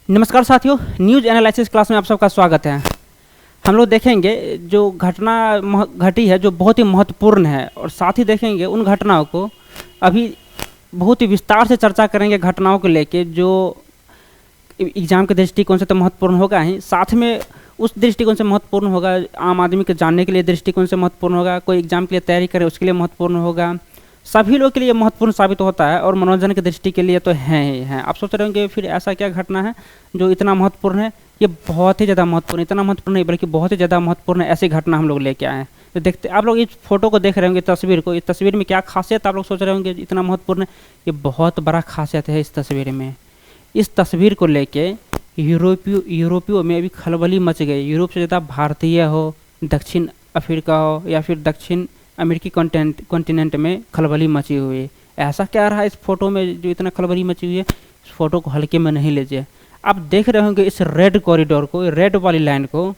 नमस्कार साथियों, news analysis class में आप सबका स्वागत है। हम लोग देखेंगे जो घटना घटी है जो बहुत ही महत्वपूर्ण है, और साथ ही देखेंगे उन घटनाओं को अभी बहुत ही विस्तार से चर्चा करेंगे। घटनाओं को लेके जो एग्ज़ाम के दृष्टिकोण से तो महत्वपूर्ण होगा ही, साथ में उस दृष्टिकोण से महत्वपूर्ण होगा, आम आदमी के जानने के लिए दृष्टिकोण से महत्वपूर्ण होगा, कोई एग्ज़ाम के लिए तैयारी करे उसके लिए महत्वपूर्ण होगा, सभी लोग के लिए महत्वपूर्ण साबित होता है, और मनोरंजन की दृष्टि के लिए तो हैं ही हैं। आप सोच रहे होंगे फिर ऐसा क्या घटना है जो इतना महत्वपूर्ण है? ये बहुत ही ज़्यादा महत्वपूर्ण, इतना महत्वपूर्ण नहीं बल्कि बहुत ही ज़्यादा महत्वपूर्ण है, ऐसी घटना हम लोग लेके आए हैं। तो देखते आप लोग इस फोटो को देख रहे होंगे, तस्वीर को, इस तस्वीर में क्या खासियत आप लोग सोच रहे होंगे इतना महत्वपूर्ण है? ये बहुत बड़ा खासियत है इस तस्वीर में। इस तस्वीर को लेके यूरोपियों में अभी खलबली मच गई। यूरोप से ज़्यादा भारतीय हो, दक्षिण अफ्रीका हो या फिर दक्षिण अमेरिकी कॉन्टिनेंट में खलबली मची हुई है। ऐसा क्या रहा इस फोटो में जो इतना खलबली मची हुई है? इस फोटो को हल्के में नहीं लीजिए। आप देख रहे होंगे इस रेड कॉरिडोर को, रेड वाली लाइन को,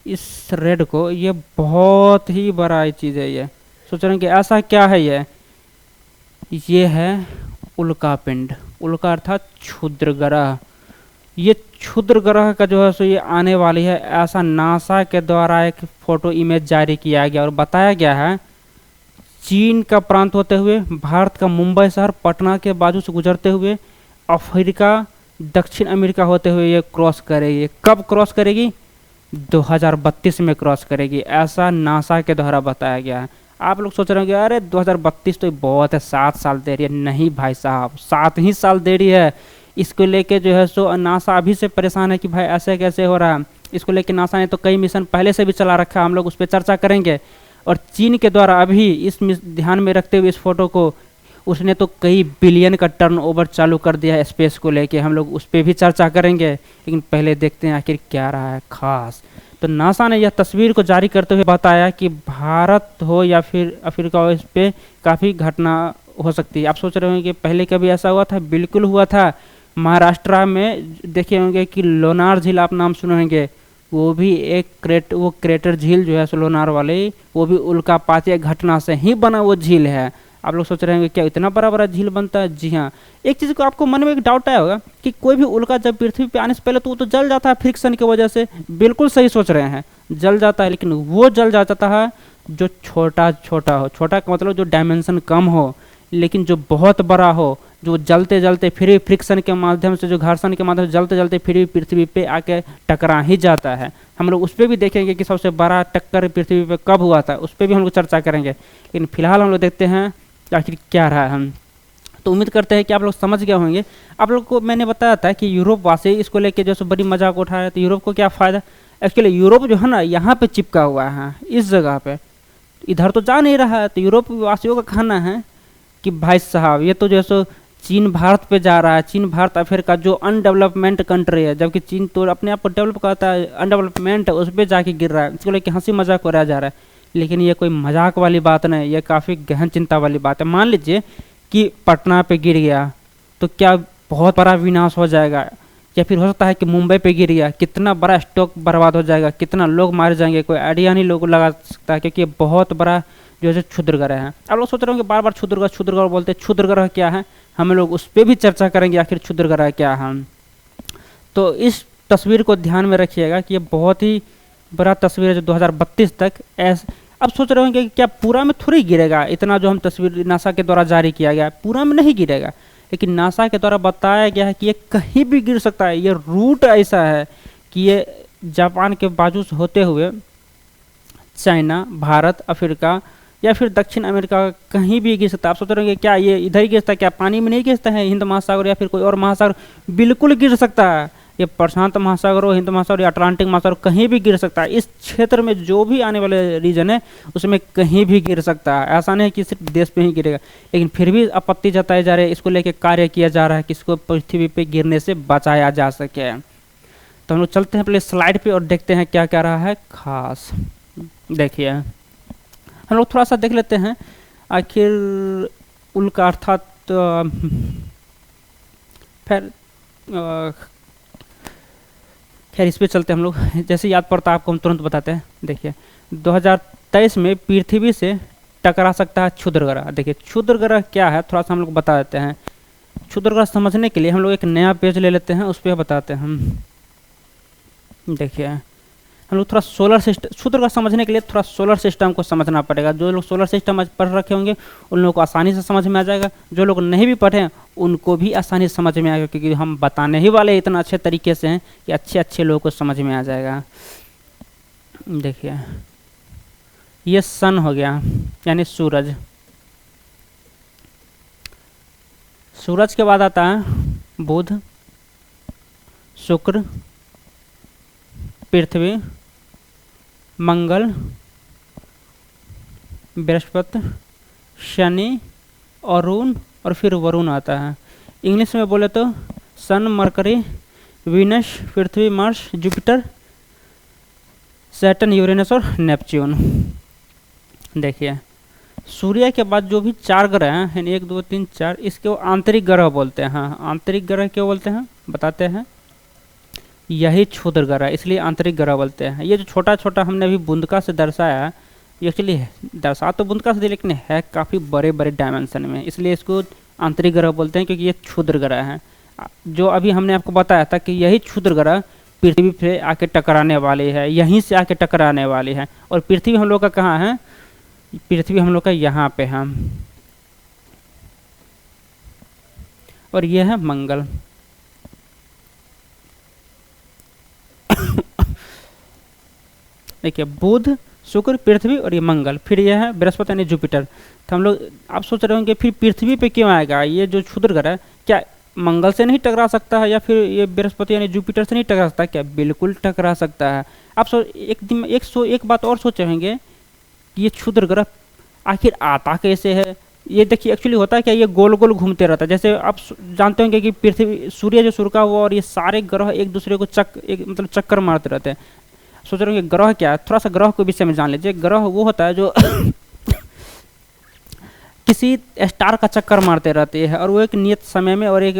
इस रेड को, ये बहुत ही बड़ा चीज़ है। ये सोच रहे हैं कि ऐसा क्या है? ये है उल्का पिंड। उल्का अर्थात क्षुद्र ग्रह। ये क्षुद्र ग्रह का जो है सो ये आने वाली है, ऐसा नासा के द्वारा एक फोटो इमेज जारी किया गया और बताया गया है। चीन का प्रांत होते हुए, भारत का मुंबई शहर पटना के बाजू से गुजरते हुए, अफ्रीका, दक्षिण अमेरिका होते हुए ये क्रॉस करेगी। कब क्रॉस करेगी? 2032 में क्रॉस करेगी, ऐसा नासा के द्वारा बताया गया है। आप लोग सोच रहे होंगे अरे 2032 तो बहुत है, 7 साल देरी है। नहीं भाई साहब, 7 ही साल देरी है। इसको लेके जो है सो नासा अभी से परेशान है कि भाई ऐसे कैसे हो रहा है। इसको लेके नासा ने तो कई मिशन पहले से भी चला रखा है, हम लोग उस पर चर्चा करेंगे। और चीन के द्वारा अभी इस ध्यान में रखते हुए इस फोटो को, उसने तो कई बिलियन का टर्नओवर चालू कर दिया है स्पेस को लेके, हम लोग उस पर भी चर्चा करेंगे। लेकिन पहले देखते हैं आखिर क्या रहा है खास। तो नासा ने यह तस्वीर को जारी करते हुए बताया कि भारत हो या फिर अफ्रीका हो, इस पर काफ़ी घटना हो सकती है। आप सोच रहे होंगे कि पहले कभी ऐसा हुआ था? बिल्कुल हुआ था। महाराष्ट्र में देखे होंगे कि लोनार झील, आप नाम सुने होंगे, वो भी एक क्रेटर झील जो है लोनार वाले, वो भी उल्कापातीय घटना से ही बना वो झील है। आप लोग सोच रहे होंगे क्या इतना बड़ा बड़ा झील बनता है? जी हाँ। एक चीज़ को आपको मन में एक डाउट आया होगा कि कोई भी उल्का जब पृथ्वी पे आने से पहले तो वो तो जल जाता है फ्रिक्शन की वजह से। बिल्कुल सही सोच रहे हैं, जल जाता है, लेकिन वो जल जाता है जो छोटा छोटा हो। छोटा का मतलब जो डायमेंशन कम हो, लेकिन जो बहुत बड़ा हो, जो जलते जलते फिर भी फ्रिक्शन के माध्यम से, जो घर्षण के माध्यम से जलते जलते फिर भी पृथ्वी पे आके टकरा ही जाता है। हम लोग उस पर भी देखेंगे कि सबसे बड़ा टक्कर पृथ्वी पे कब हुआ था, उस पर भी हम लोग चर्चा करेंगे। लेकिन फिलहाल हम लोग देखते हैं आखिर क्या रहा है। तो उम्मीद करते हैं कि आप लोग समझ गए होंगे। आप लोग को मैंने बताया था कि यूरोप वासी इसको लेके जो बड़ी मजाक उठा रहे, तो यूरोप को क्या फ़ायदा? एक्चुअली यूरोप जो है ना, यहाँ पे चिपका हुआ है, इस जगह पे, इधर तो जा नहीं रहा है। तो यूरोप वासियों का कहना है कि भाई साहब ये तो जैसे चीन भारत पे जा रहा है, चीन भारत अफ्रीका जो अनडेवलपमेंट कंट्री है, जबकि चीन तो अपने आप को डेवलप करता है, अनडेवलपमेंट उस पर जाके गिर रहा है। इसको लेके हंसी मजाक हो रहा जा रहा है, लेकिन ये कोई मजाक वाली बात नहीं, ये काफ़ी गहन चिंता वाली बात है। मान लीजिए कि पटना पे गिर गया तो क्या बहुत बड़ा विनाश हो जाएगा? या फिर हो सकता है कि मुंबई पे गिर गया, कितना बड़ा स्टॉक बर्बाद हो जाएगा, कितना लोग मारे जाएंगे, कोई आइडिया नहीं लोग लगा सकता है, क्योंकि ये बहुत बड़ा जो है क्षुद्र ग्रह है। आप लोग सोच रहे होंगे बार बार क्षुद्र ग्रह बोलते हैं, क्षुद्र ग्रह क्या है? हम लोग उस पर भी चर्चा करेंगे आखिर क्षुद्र ग्रह क्या है। तो इस तस्वीर को ध्यान में रखिएगा कि ये बहुत ही बड़ा तस्वीर है जो 2032 तक अब सोच रहे होंगे कि क्या पूरा में थोड़ी गिरेगा? इतना जो हम तस्वीर नासा के द्वारा जारी किया गया पूरा में नहीं गिरेगा, लेकिन नासा के द्वारा बताया गया है कि ये कहीं भी गिर सकता है। ये रूट ऐसा है कि ये जापान के बाजू से होते हुए चाइना, भारत, अफ्रीका या फिर दक्षिण अमेरिका कहीं भी गिर सकता है। आप सोच रहे हैं क्या ये इधर ही गिरता है? क्या पानी में नहीं गिरता है? हिंद महासागर या फिर कोई और महासागर? बिल्कुल गिर सकता है। ये प्रशांत महासागर हो, हिंद महासागर या अटलांटिक महासागर, कहीं भी गिर सकता है। इस क्षेत्र में जो भी आने वाले रीजन है उसमें कहीं भी गिर सकता है। ऐसा नहीं है कि सिर्फ देश पे ही गिरेगा, लेकिन फिर भी आपत्ति जताई जा रही है, इसको लेकर कार्य किया जा रहा है कि इसको पृथ्वी पे गिरने से बचाया जा सके। तो हम लोग चलते हैं पहले स्लाइड पे और देखते हैं क्या क्या रहा है खास। देखिए हम लोग थोड़ा सा देख लेते हैं आखिर उल्का अर्थात खैर इस पे चलते हैं हम लोग। जैसे याद पड़ता है आपको हम तुरंत बताते हैं। देखिए 2023 में पृथ्वी से टकरा सकता है क्षुद्र ग्रह। देखिए क्षुद्र ग्रह क्या है थोड़ा सा हम लोग बता देते हैं। क्षुद्र ग्रह समझने के लिए हम लोग एक नया पेज ले लेते हैं, उस पर बताते हैं हम। देखिए हम लोग थोड़ा सोलर सिस्टम, क्षुद्र ग्रह समझने के लिए थोड़ा सोलर सिस्टम को समझना पड़ेगा। जो लोग सोलर सिस्टम आज पढ़ रखे होंगे उन लोगों को आसानी से समझ में आ जाएगा, जो लोग नहीं भी पढ़े उनको भी आसानी से समझ में आएगा, क्योंकि हम बताने ही वाले इतना अच्छे तरीके से हैं कि अच्छे अच्छे लोगों को समझ में आ जाएगा। देखिए ये सन हो गया, यानी सूरज। सूरज के बाद आता है बुध, शुक्र, पृथ्वी, मंगल, बृहस्पति, शनि, अरुण और फिर वरुण आता है। इंग्लिश में बोले तो सन, मरकरी, वीनस, पृथ्वी, मार्स, जुपिटर, सैटर्न, यूरेनस और नेपच्यून। देखिए सूर्य के बाद जो भी 4 ग्रह हैं, 1 2 3 4, इसके वो आंतरिक ग्रह बोलते हैं। हाँ, आंतरिक ग्रह क्यों बोलते हैं बताते हैं। यही क्षुद्र ग्रह, इसलिए आंतरिक ग्रह बोलते हैं। ये जो छोटा छोटा हमने अभी बूंदका से दर्शाया, ये एक्चुअली दर्शा तो बूंदका से दिया, लेकिन है काफ़ी बड़े बड़े डायमेंशन में, इसलिए इसको आंतरिक ग्रह बोलते हैं, क्योंकि ये क्षुद्र ग्रह हैं। जो अभी हमने आपको बताया था कि यही क्षुद्र ग्रह पृथ्वी पे आके टकराने वाली है, यहीं से आके टकराने वाली है। और पृथ्वी हम लोग का कहाँ है, पृथ्वी हम लोग का यहाँ पे है, और यह है मंगल। देखिए बुध, शुक्र, पृथ्वी और ये मंगल, फिर यह है बृहस्पति यानी जुपिटर। तो हम लोग आप सोच रहे होंगे फिर पृथ्वी पे क्यों आएगा, ये जो क्षुद्र ग्रह क्या मंगल से नहीं टकरा सकता है, या फिर ये बृहस्पति यानी जुपिटर से नहीं टकरा सकता? क्या बिल्कुल टकरा सकता है। आप एक बात और सोचे होंगे, ये क्षुद्र ग्रह आखिर आता कैसे है। ये देखिए एक्चुअली होता है क्या, ये गोल गोल घूमते रहता है। जैसे आप जानते होंगे कि पृथ्वी, सूर्य जो सुरका हुआ और ये सारे ग्रह एक दूसरे को मतलब चक्कर मारते रहते हैं। सोच रहे होंगे ग्रह क्या है, थोड़ा सा ग्रह के विषय में जान लीजिए। ग्रह वो होता है जो किसी स्टार का चक्कर मारते रहते हैं, और वो एक नियत समय में और एक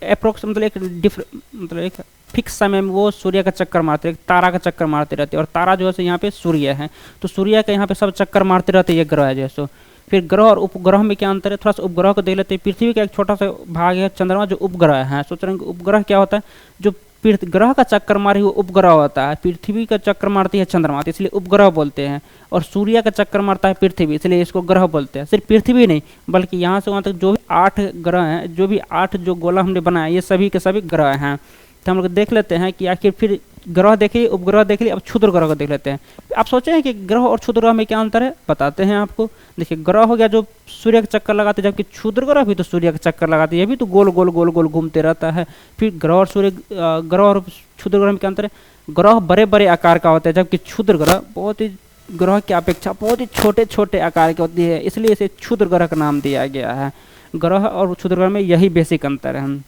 अप्रोक्स मतलब एक फिक्स समय में वो सूर्य का चक्कर मारते, एक तारा का चक्कर मारते रहते हैं। और तारा जो है यहाँ पे सूर्य है, तो सूर्य का यहाँ पे सब चक्कर मारते रहते हैं ये ग्रह जैसे। फिर ग्रह और उपग्रह में क्या अंतर है, थोड़ा सा उपग्रह को देख लेते हैं। पृथ्वी का एक छोटा सा भाग है चंद्रमा, जो उपग्रह है। सोच रहे हैं उपग्रह क्या होता है, जो ग्रह का चक्कर मारे वो उपग्रह होता है। पृथ्वी का चक्कर मारती है चंद्रमा, तो इसलिए उपग्रह बोलते हैं। और सूर्य का चक्कर मारता है पृथ्वी, इसलिए इसको ग्रह बोलते हैं। सिर्फ पृथ्वी नहीं, बल्कि यहाँ से वहाँ तक जो भी 8 ग्रह हैं, जो भी 8 जो गोला हमने बनाया, ये सभी के सभी ग्रह हैं। तो हम लोग देख लेते हैं कि आखिर फिर ग्रह देखिए, उपग्रह देख लिए, अब क्षुद्र ग्रह को देख लेते हैं। आप सोचे हैं कि ग्रह और क्षुद्र ग्रह में क्या अंतर है, बताते हैं आपको। देखिए ग्रह हो गया जो सूर्य का चक्कर लगाते, जबकि क्षुद्र ग्रह भी तो सूर्य का चक्कर लगाते हैं, ये भी तो गोल गोल गोल गोल घूमते रहता है। फिर ग्रह और क्षुद्र ग्रह में क्या अंतर है, ग्रह बड़े बड़े आकार का होता है, जबकि क्षुद्र ग्रह बहुत ही ग्रह की अपेक्षा बहुत ही छोटे छोटे आकार की होती है, इसलिए इसे क्षुद्र ग्रह का नाम दिया गया है। ग्रह और क्षुद्र ग्रह में यही बेसिक अंतर है।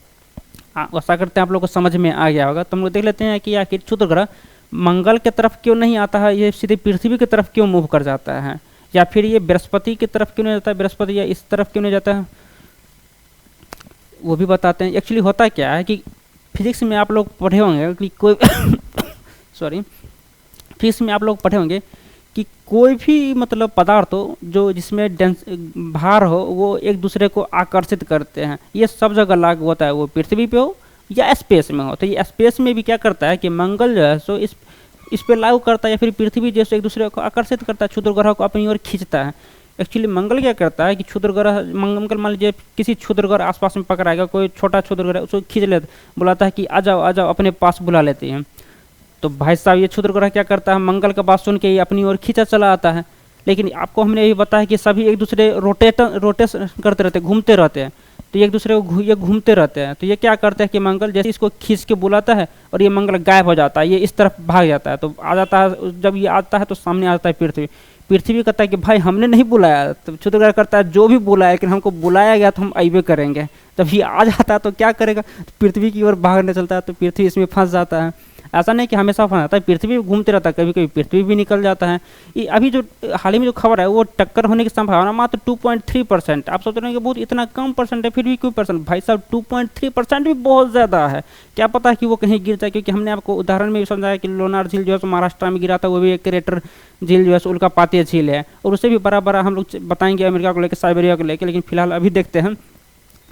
आशा करते हैं आप लोग को समझ में आ गया होगा। तो हम लोग देख लेते हैं कि आखिर क्षुद्र ग्रह मंगल की तरफ क्यों नहीं आता है, ये सीधे पृथ्वी की तरफ क्यों मूव कर जाता है, या फिर ये बृहस्पति की तरफ क्यों नहीं जाता है, बृहस्पति या इस तरफ क्यों नहीं जाता है, वो भी बताते हैं। एक्चुअली होता क्या है कि फिजिक्स में आप लोग पढ़े होंगे कि कोई सॉरी फिजिक्स में आप लोग पढ़े होंगे कि कोई भी मतलब पदार्थ हो जो जिसमें डेंस भार हो, वो एक दूसरे को आकर्षित करते हैं। ये सब जगह लागू होता है, वो पृथ्वी पे हो या स्पेस में हो। तो ये स्पेस में भी क्या करता है कि मंगल जो है सो इस पे लागू करता है, या फिर पृथ्वी जैसे एक दूसरे को आकर्षित करता है, क्षुद्र ग्रह को अपनी ओर खींचता है। एक्चुअली मंगल क्या करता है कि क्षुद्र ग्रह, मंगल मान लीजिए किसी क्षुद्र ग्रह आसपास में पकड़ाएगा, कोई छोटा क्षुद्र ग्रह उसको खींच लेता, बुलाता है कि आ जाओ अपने पास बुला लेते हैं। तो भाई साहब ये क्षुद्र ग्रह क्या करता है, मंगल का बात सुन के ये अपनी ओर खींचा चला आता है। लेकिन आपको हमने यही बताया कि सभी एक दूसरे रोटेशन करते रहते हैं, घूमते रहते हैं। तो एक दूसरे को ये घूमते रहते हैं। तो ये क्या करते हैं कि मंगल जैसे इसको खींच के बुलाता है और ये मंगल गायब हो जाता है, ये इस तरफ भाग जाता है। तो आ जाता है, जब ये आता है तो सामने आ जाता है पृथ्वी कहता है कि भाई हमने नहीं बुलाया। तो क्षुद्र ग्रह करता है जो भी बुलाया, लेकिन हमको बुलाया गया तो हम आइबे करेंगे। तब ये आ जाता है तो क्या करेगा, पृथ्वी की ओर भागने चलता है, तो पृथ्वी इसमें फंस जाता है। ऐसा नहीं कि हमेशा फंस जाता है, पृथ्वी भी घूमते रहता है, कभी कभी पृथ्वी भी निकल जाता है। ये अभी जो हाल ही में जो खबर है, वो टक्कर होने की संभावना मात्र 2.3%। आप सोच रहे हैं कि बहुत इतना कम परसेंट है, फिर भी कोई परसेंट, भाई साहब 2.3% भी बहुत ज़्यादा है। क्या पता है कि वो कहीं गिर जाए, क्योंकि हमने आपको उदाहरण में भी समझाया कि लोनार झील जो है महाराष्ट्र में गिरा था, वो भी एक क्रेटर झील जो है उल्कापातीय झील है, और उससे भी बड़ा बड़ा हम लोग बताएंगे अमेरिका को लेकर, साइबेरिया को लेकर। लेकिन फिलहाल अभी देखते हैं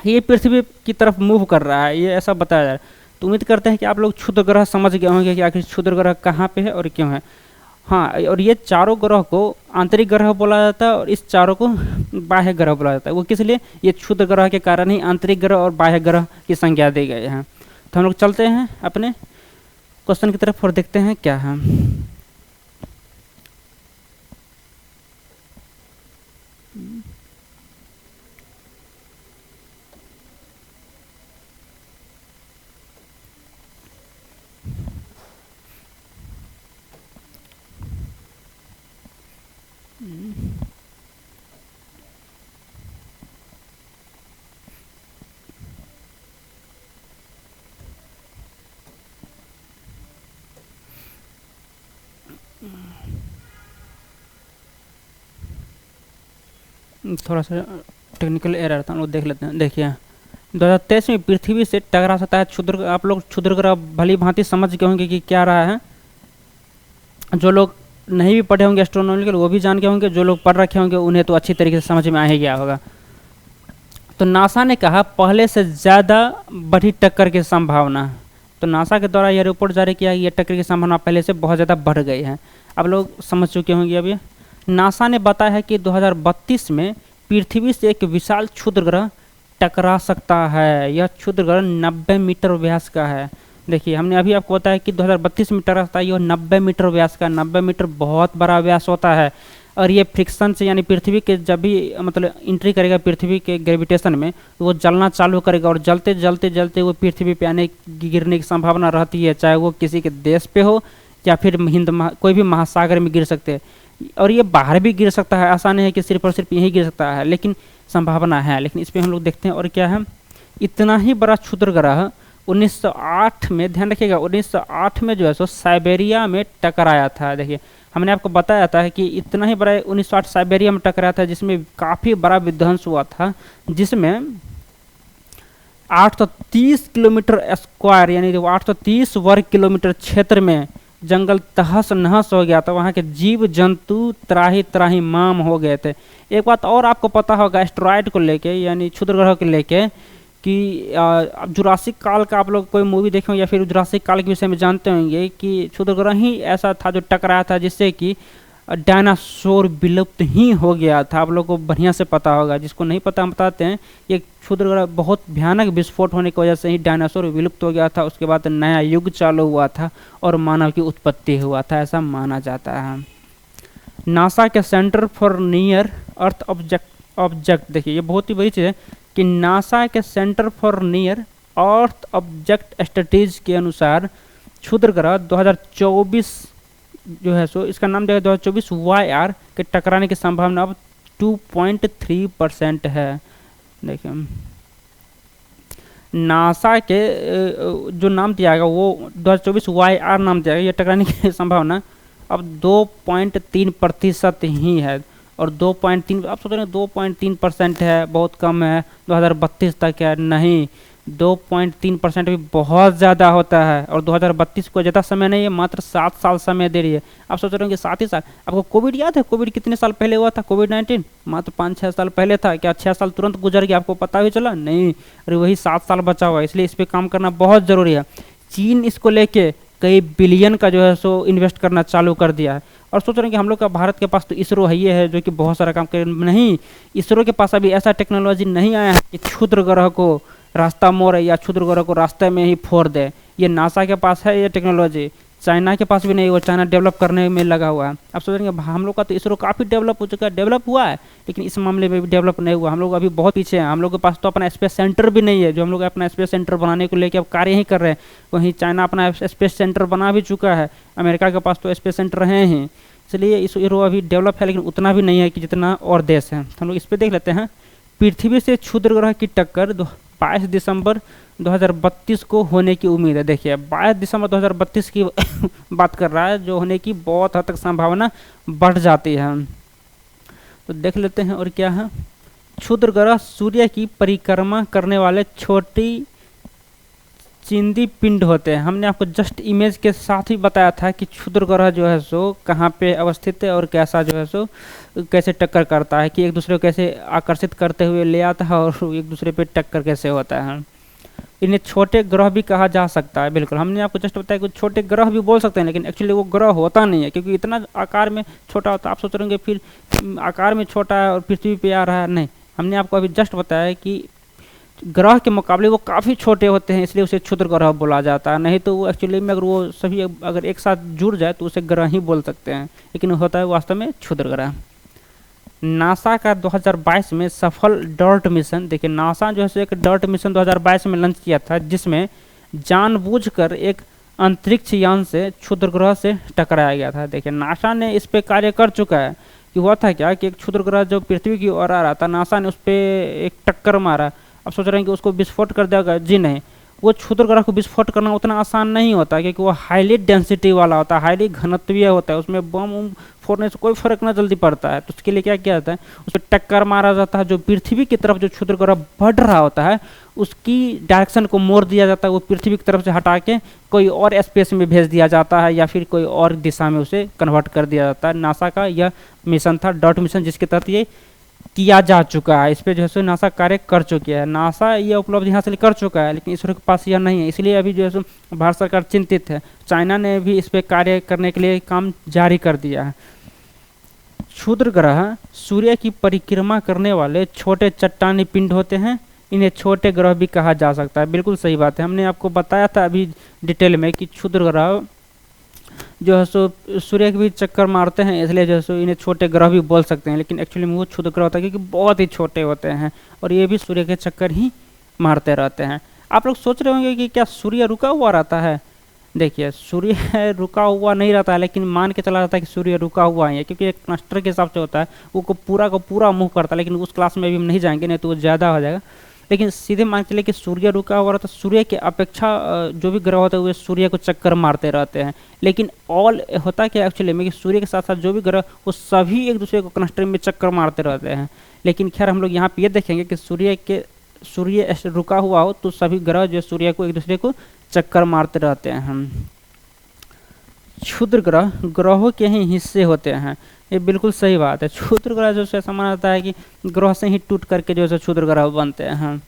ये पृथ्वी की तरफ मूव कर रहा है, ये ऐसा बताया जा रहा है। तो उम्मीद करते हैं कि आप लोग क्षुद्र ग्रह समझ गए होंगे कि आखिर क्षुद्र ग्रह कहाँ पे है और क्यों है। हाँ, और ये चारों ग्रह को आंतरिक ग्रह बोला जाता है और इस चारों को बाह्य ग्रह बोला जाता है। वो किस लिए? ये क्षुद्र ग्रह के कारण ही आंतरिक ग्रह और बाह्य ग्रह की संज्ञा दी गई है। तो हम लोग चलते हैं अपने क्वेश्चन की तरफ और देखते हैं क्या है। थोड़ा सा टेक्निकल एरर था, वो देख लेते हैं। देखिए 2023 में पृथ्वी से टकरा सकता है क्षुद्र। आप लोग क्षुद्र ग्रह भली भांति समझ गए होंगे कि क्या रहा है। जो लोग नहीं भी पढ़े होंगे एस्ट्रोनॉमिकल वो भी जान गए होंगे, जो लोग पढ़ रखे होंगे उन्हें तो अच्छी तरीके से समझ में आ ही गया होगा। तो नासा ने कहा पहले से ज़्यादा बढ़ी टक्कर की संभावना। तो नासा के द्वारा यह रिपोर्ट जारी किया कि यह टक्कर की संभावना पहले से बहुत ज़्यादा बढ़ गई है। आप लोग समझ चुके होंगे। अब ये नासा ने बताया है कि 2032 में पृथ्वी से एक विशाल क्षुद्र ग्रह टकरा सकता है। यह क्षुद्र ग्रह 90 मीटर व्यास का है। देखिए हमने अभी आपको बताया कि 2032 में टकरा सकता है। यह 90 मीटर व्यास का, 90 मीटर बहुत बड़ा व्यास होता है। और ये फ्रिक्शन से यानी पृथ्वी के जब भी मतलब एंट्री करेगा पृथ्वी के ग्रेविटेशन में, तो वो जलना चालू करेगा और जलते जलते जलते वो पृथ्वी पे आने गिरने की संभावना रहती है, चाहे वो किसी के देश पे हो या फिर कोई भी महासागर में गिर सकते हैं। और ये बाहर भी गिर सकता है, ऐसा नहीं है कि सिर्फ और सिर्फ यहीं गिर सकता है, लेकिन संभावना है। लेकिन इस पर हम लोग देखते हैं और क्या है। इतना ही बड़ा क्षुद्र ग्रह 1908 में, ध्यान रखिएगा 1908 में जो है सो साइबेरिया में टकराया था। देखिए हमने आपको बताया था कि इतना ही बड़ा 1908 साइबेरिया में टकराया था, जिसमें काफ़ी बड़ा विध्वंस हुआ था, जिसमें 830 किलोमीटर स्क्वायर यानी 830 वर्ग किलोमीटर क्षेत्र में जंगल तहस नहस हो गया था। वहाँ के जीव जंतु त्राही त्राही माम हो गए थे। एक बात और आपको पता होगा एस्टेरॉयड को लेके यानी क्षुद्र ग्रह को लेके कि जुरासिक काल का आप लोग कोई मूवी देखे होंगे या फिर जुरासिक काल के विषय में जानते होंगे कि क्षुद्र ग्रह ही ऐसा था जो टकराया था जिससे कि डायनासोर विलुप्त ही हो गया था। आप लोग को बढ़िया से पता होगा, जिसको नहीं पता हम बताते हैं। ये क्षुद्र ग्रह बहुत भयानक विस्फोट होने की वजह से ही डायनासोर विलुप्त हो गया था। उसके बाद नया युग चालू हुआ था और मानव की उत्पत्ति हुआ था, ऐसा माना जाता है। नासा के centre for near earth object देखिए ये बहुत ही बड़ी चीज़ है कि नासा के centre for near earth object studies के अनुसार क्षुद्र ग्रह 2024 जो है सो इसका नाम दिया 2024 YR के टकराने की संभावना अब 2.3% है। देखिए नासा के जो नाम दिया गया वो 2024 YR नाम दिया गया। ये टकराने की संभावना अब 2.3% ही है। और 2.3 आप सोच रहे हैं 2.3% है बहुत कम है, 2032 तक है। नहीं, 2.3% भी बहुत ज़्यादा होता है। और 2032 को ज़्यादा समय नहीं है, मात्र 7 साल समय दे रही है। आप सोच रहे हैं कि 7 ही साल। आपको कोविड याद है? कोविड कितने साल पहले हुआ था? कोविड-19 मात्र 5-6 साल पहले था। क्या 6 साल तुरंत गुजर गया, आपको पता भी चला? नहीं, अरे वही 7 साल बचा हुआ है। इसलिए इस पर काम करना बहुत ज़रूरी है। चीन इसको लेके कई बिलियन का जो है सो इन्वेस्ट करना चालू कर दिया है। और सोच रहे हैं कि हम लोग का भारत के पास तो इसरो है, ये है जो कि बहुत सारा काम कर। नहीं, इसरो के पास अभी ऐसा टेक्नोलॉजी नहीं आया है कि क्षुद्र ग्रह को रास्ता मोड़े या क्षुद्र ग्रह को रास्ते में ही फोड़ दे। ये नासा के पास है ये टेक्नोलॉजी, चाइना के पास भी नहीं। वो चाइना डेवलप करने में लगा हुआ है। अब सोच रहे हैं हम लोग का तो इसरो काफ़ी डेवलप हो चुका है, डेवलप हुआ है, लेकिन इस मामले में भी डेवलप नहीं हुआ। हम लोग अभी बहुत पीछे हैं। हम लोग के पास तो अपना स्पेस सेंटर भी नहीं है, जो हम लोग अपना स्पेस सेंटर बनाने को लेकर अब कार्य ही कर रहे हैं। वहीं चाइना अपना स्पेस सेंटर बना भी चुका है। अमेरिका के पास तो स्पेस सेंटर हैं ही। इसलिए इसरो अभी डेवलप है, लेकिन उतना भी नहीं है कि जितना और देश हैं। हम लोग इस पर देख लेते हैं। पृथ्वी से क्षुद्र ग्रह की टक्कर 22 दिसंबर 2032 को होने की उम्मीद है। देखिए 22 दिसंबर 2032 की बात कर रहा है, जो होने की बहुत हद तक संभावना बढ़ जाती है। तो देख लेते हैं और क्या है। क्षुद्र ग्रह सूर्य की परिक्रमा करने वाले छोटी चिंदी पिंड होते हैं। हमने आपको जस्ट इमेज के साथ ही बताया था कि क्षुद्र ग्रह जो है सो कहाँ पे अवस्थित है और कैसा जो है सो कैसे टक्कर करता है, कि एक दूसरे को कैसे आकर्षित करते हुए ले आता है और एक दूसरे पे टक्कर कैसे होता है। इन्हें छोटे ग्रह भी कहा जा सकता है। बिल्कुल, हमने आपको जस्ट बताया कि छोटे ग्रह भी बोल सकते हैं, लेकिन एक्चुअली वो ग्रह होता नहीं है, क्योंकि इतना आकार में छोटा होता है। आप सोच रहे होंगे फिर आकार में छोटा है और पृथ्वी पे आ रहा है, नहीं। हमने आपको अभी जस्ट बताया कि ग्रह के मुकाबले वो काफ़ी छोटे होते हैं, इसलिए उसे क्षुद्र ग्रह बोला जाता है। नहीं तो वो एक्चुअली में अगर वो सभी अगर एक साथ जुड़ जाए तो उसे ग्रह ही बोल सकते हैं, लेकिन होता है वास्तव में क्षुद्र ग्रह। नासा का 2022 में सफल डर्ट मिशन, देखिए नासा जो है एक डर्ट मिशन 2022 में लॉन्च किया था, जिसमें जानबूझकर एक अंतरिक्ष यान से क्षुद्र ग्रह से टकराया गया था। देखिए नासा ने इस पे कार्य कर चुका है। कि हुआ था क्या कि एक क्षुद्र ग्रह जो पृथ्वी की ओर आ रहा था, नासा ने उस पर एक टक्कर मारा। अब सोच रहे हैं कि उसको विस्फोट कर देगा, जी नहीं। वो क्षुद्र ग्रह को विस्फोट करना उतना आसान नहीं होता, क्योंकि वो हाईली डेंसिटी वाला होता है, हाईली घनत्वीय होता है, उसमें बम फोड़ने से कोई फर्क ना जल्दी पड़ता है। तो उसके लिए क्या किया जाता है, उस पर टक्कर मारा जाता है। जो पृथ्वी की तरफ जो क्षुद्र ग्रह बढ़ रहा होता है उसकी डायरेक्शन को मोड़ दिया जाता है, वो पृथ्वी की तरफ से हटा के कोई और स्पेस में भेज दिया जाता है, या फिर कोई और दिशा में उसे कन्वर्ट कर दिया जाता है। नासा का यह मिशन था डॉट मिशन, जिसके तहत ये किया जा चुका है। इस पर जो है सो नासा कार्य कर चुकी है। नासा ये उपलब्धि हासिल कर चुका है, लेकिन इसरो के पास यह नहीं है, इसलिए अभी जो है सो भारत सरकार चिंतित है। चाइना ने भी इस पर कार्य करने के लिए काम जारी कर दिया है। क्षुद्र ग्रह सूर्य की परिक्रमा करने वाले छोटे चट्टानी पिंड होते हैं, इन्हें छोटे ग्रह भी कहा जा सकता है। बिल्कुल सही बात है, हमने आपको बताया था अभी डिटेल में कि क्षुद्र ग्रह जो है सो सूर्य के भी चक्कर मारते हैं, इसलिए जो है सो इन्हें छोटे ग्रह भी बोल सकते हैं, लेकिन एक्चुअली में वो क्षुद्र ग्रह होता है क्योंकि बहुत ही छोटे होते हैं और ये भी सूर्य के चक्कर ही मारते रहते हैं। आप लोग सोच रहे होंगे कि क्या सूर्य रुका हुआ रहता है। देखिए सूर्य रुका हुआ नहीं रहता है, लेकिन मान के चला जाता है कि सूर्य रुका हुआ है, क्योंकि एक क्लस्टर के हिसाब से होता है, वो को पूरा मूव करता है। लेकिन उस क्लास में भी हम नहीं जाएंगे, नहीं तो वो ज़्यादा हो जाएगा। लेकिन सीधे मान के चलिए कि सूर्य रुका हुआ रहता है, सूर्य की अपेक्षा जो भी ग्रह होते हैं वे सूर्य को चक्कर मारते रहते हैं। लेकिन ऑल होता क्या एक्चुअली में कि सूर्य के साथ साथ जो भी ग्रह वो सभी एक दूसरे को क्लस्टर में चक्कर मारते रहते हैं। लेकिन खैर हम लोग यहाँ पे ये देखेंगे कि सूर्य रुका हुआ हो तो सभी ग्रह जो सूर्य को एक दूसरे को चक्कर मारते रहते हैं। हम क्षुद्र ग्रह ग्रहों के ही हिस्से होते हैं, ये बिल्कुल सही बात है। क्षुद्र ग्रह जो ऐसा माना जाता है कि ग्रह से ही टूट करके जो है क्षुद्र ग्रह बनते हैं।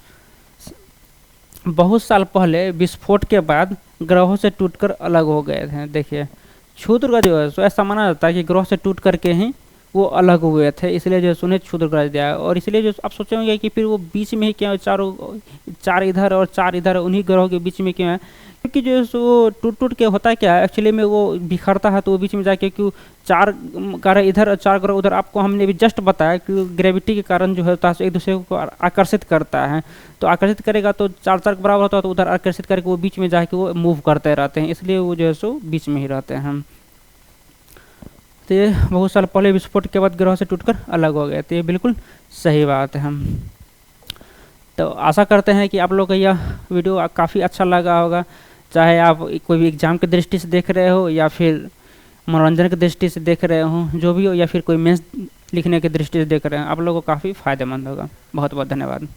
बहुत साल पहले विस्फोट के बाद ग्रहों से टूटकर अलग हो गए थे। देखिए क्षुद्र ग्रह जो है ऐसा माना जाता है कि ग्रह से टूट करके ही वो अलग हुए थे, इसलिए जो उन्हें क्षुद्र ग्रह दिया। और इसलिए जो आप सोचे होंगे कि फिर वो बीच में ही क्यों चार इधर और चार इधर उन्हीं ग्रहों के बीच में क्यों है, क्योंकि जो है सो टूट के होता है क्या है एक्चुअली में वो बिखरता है, तो वो बीच में जाके क्यों चार ग्रह इधर और चार ग्रह उधर। आपको हमने भी जस्ट बताया कि ग्रेविटी के कारण जो होता है एक दूसरे को आकर्षित करता है, तो आकर्षित करेगा तो चार चार बराबर होता है, तो उधर आकर्षित करके वो बीच में जाके वो मूव करते रहते हैं, इसलिए वो जो है सो बीच में ही रहते हैं। तो ये बहुत साल पहले विस्फोट के बाद ग्रह से टूटकर अलग हो गए, तो ये बिल्कुल सही बात है। हम तो आशा करते हैं कि आप लोग को यह वीडियो काफ़ी अच्छा लगा होगा, चाहे आप कोई भी एग्ज़ाम की दृष्टि से देख रहे हो या फिर मनोरंजन की दृष्टि से देख रहे हो, जो भी हो, या फिर कोई मेंस लिखने की दृष्टि से देख रहे हैं, आप लोगों को काफ़ी फ़ायदेमंद होगा। बहुत बहुत धन्यवाद।